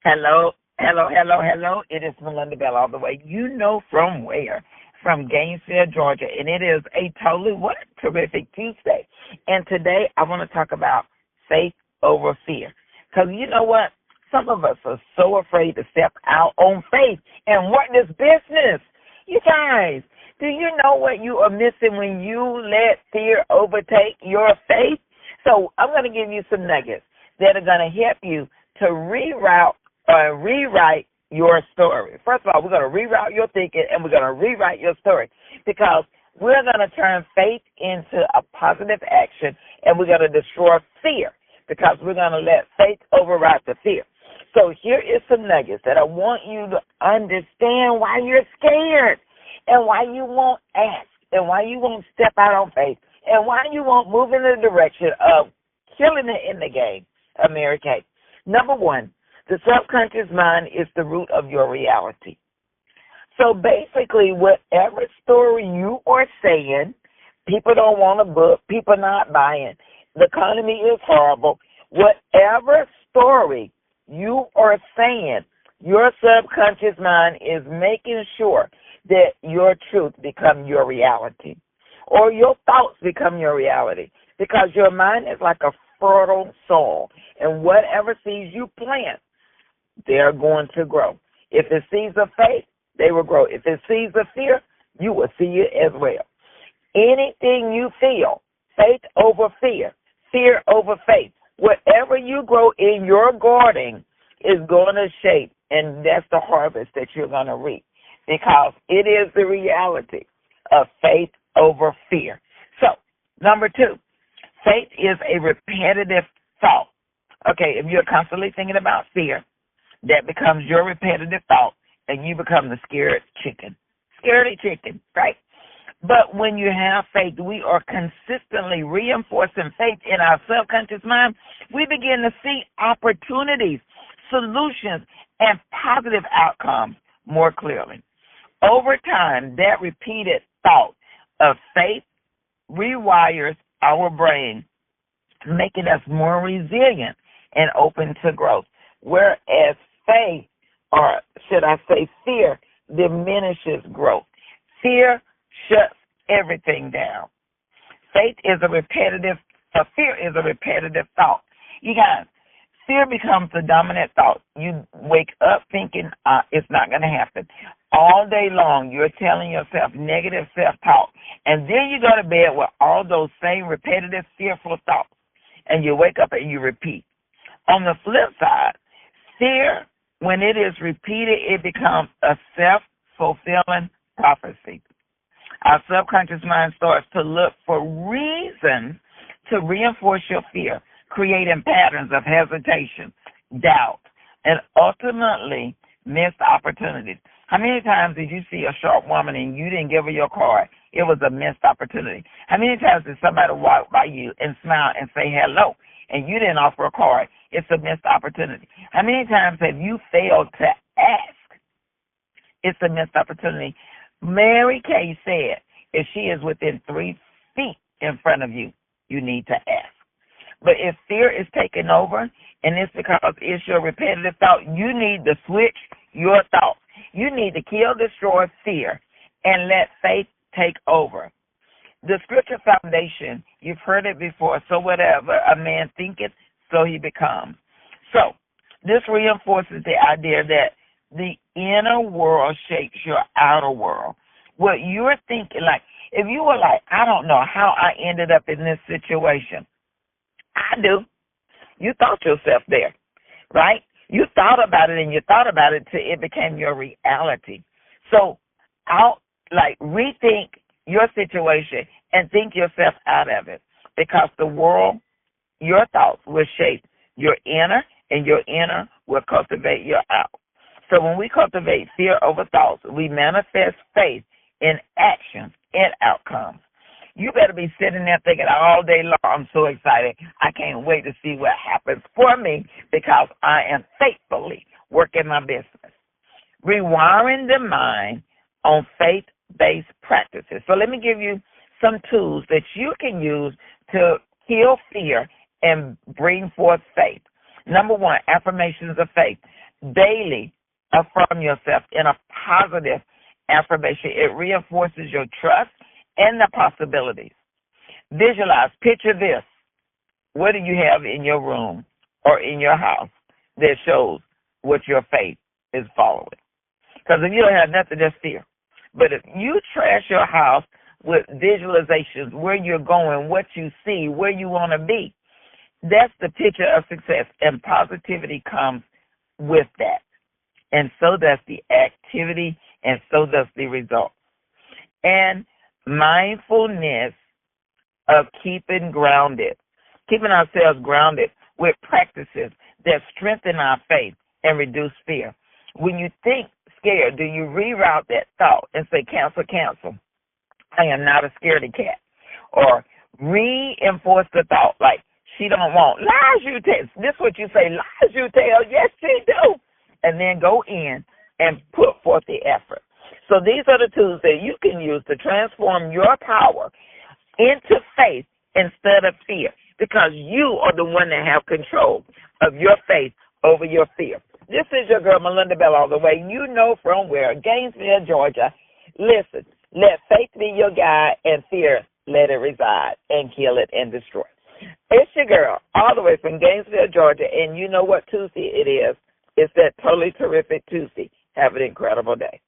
Hello, hello, hello, hello. It is Melinda Bell all the way. You know from where? From Gainesville, Georgia. And it is a totally what terrific Tuesday. And today I want to talk about faith over fear. Because you know what? Some of us are so afraid to step out on faith and work this business. You guys, do you know what you are missing when you let fear overtake your faith? So I'm going to give you some nuggets that are going to help you to rewrite your story. First of all, we're going to reroute your thinking and we're going to rewrite your story because we're going to turn faith into a positive action and we're going to destroy fear because we're going to let faith override the fear. So here is some nuggets that I want you to understand why you're scared and why you won't ask and why you won't step out on faith and why you won't move in the direction of killing it in the game of Mary Kay. Number one, the subconscious mind is the root of your reality. So basically, whatever story you are saying, people don't want a book, people not buying, the economy is horrible, whatever story you are saying, your subconscious mind is making sure that your truth become your reality or your thoughts become your reality because your mind is like a fertile soil, and whatever seeds you plant, they're going to grow. If it's seeds of faith, they will grow. If it's seeds of fear, you will see it as well. Anything you feel, faith over fear, fear over faith, whatever you grow in your garden is going to shape, and that's the harvest that you're going to reap because it is the reality of faith over fear. So, number two, faith is a repetitive thought. Okay, if you're constantly thinking about fear, that becomes your repetitive thought, and you become the scared chicken. Scaredy chicken, right? But when you have faith, we are consistently reinforcing faith in our subconscious mind. We begin to see opportunities, solutions, and positive outcomes more clearly. Over time, that repeated thought of faith rewires our brain, making us more resilient and open to growth. Whereas faith, or should I say fear, diminishes growth. Fear shuts everything down. Fear is a repetitive thought. You guys, fear becomes the dominant thought. You wake up thinking it's not going to happen. All day long, you're telling yourself negative self-talk. And then you go to bed with all those same repetitive, fearful thoughts. And you wake up and you repeat. On the flip side, fear, when it is repeated, it becomes a self-fulfilling prophecy. Our subconscious mind starts to look for reasons to reinforce your fear, creating patterns of hesitation, doubt, and ultimately missed opportunities. How many times did you see a sharp woman and you didn't give her your card? It was a missed opportunity. How many times did somebody walk by you and smile and say hello and you didn't offer a card? It's a missed opportunity. How many times have you failed to ask? It's a missed opportunity. Mary Kay said, if she is within 3 feet in front of you, you need to ask. But if fear is taking over, and it's because it's your repetitive thought, you need to switch your thoughts. You need to kill, destroy fear, and let faith take over. The scripture foundation, you've heard it before, so whatever a man thinketh, so he becomes. So this reinforces the idea that the inner world shapes your outer world. What you're thinking, like, if you were like, I don't know how I ended up in this situation. I do. You thought yourself there, right? You thought about it and you thought about it till it became your reality. So rethink your situation and think yourself out of it because the world, your thoughts will shape your inner and your inner will cultivate your out. So when we cultivate fear over thoughts, we manifest faith in actions and outcomes. You better be sitting there thinking all day long, I'm so excited. I can't wait to see what happens for me because I am faithfully working my business. Rewiring the mind on faith-based practices. So let me give you some tools that you can use to kill fear and bring forth faith. Number one, affirmations of faith. Daily affirm yourself in a positive affirmation. It reinforces your trust and the possibilities. Visualize. Picture this. What do you have in your room or in your house that shows what your faith is following? Because if you don't have nothing, that's fear. But if you trash your house with visualizations, where you're going, what you see, where you want to be, that's the picture of success. And positivity comes with that. And so does the activity, and so does the result. And mindfulness of keeping ourselves grounded with practices that strengthen our faith and reduce fear. When you think scared, do you reroute that thought and say, cancel, I am not a scaredy cat? Or reinforce the thought, like, she don't want, lies you tell. This is what you say, lies you tell, yes she do. And then go in and put forth the effort. So these are the tools that you can use to transform your power into faith instead of fear, because you are the one that have control of your faith over your fear. This is your girl, Melinda Balling, all the way. You know from where? Gainesville, Georgia. Listen, let faith be your guide and fear let it reside and kill it and destroy. It's your girl, all the way from Gainesville, Georgia, and you know what Tuesday it is. It's that totally terrific Tuesday. Have an incredible day.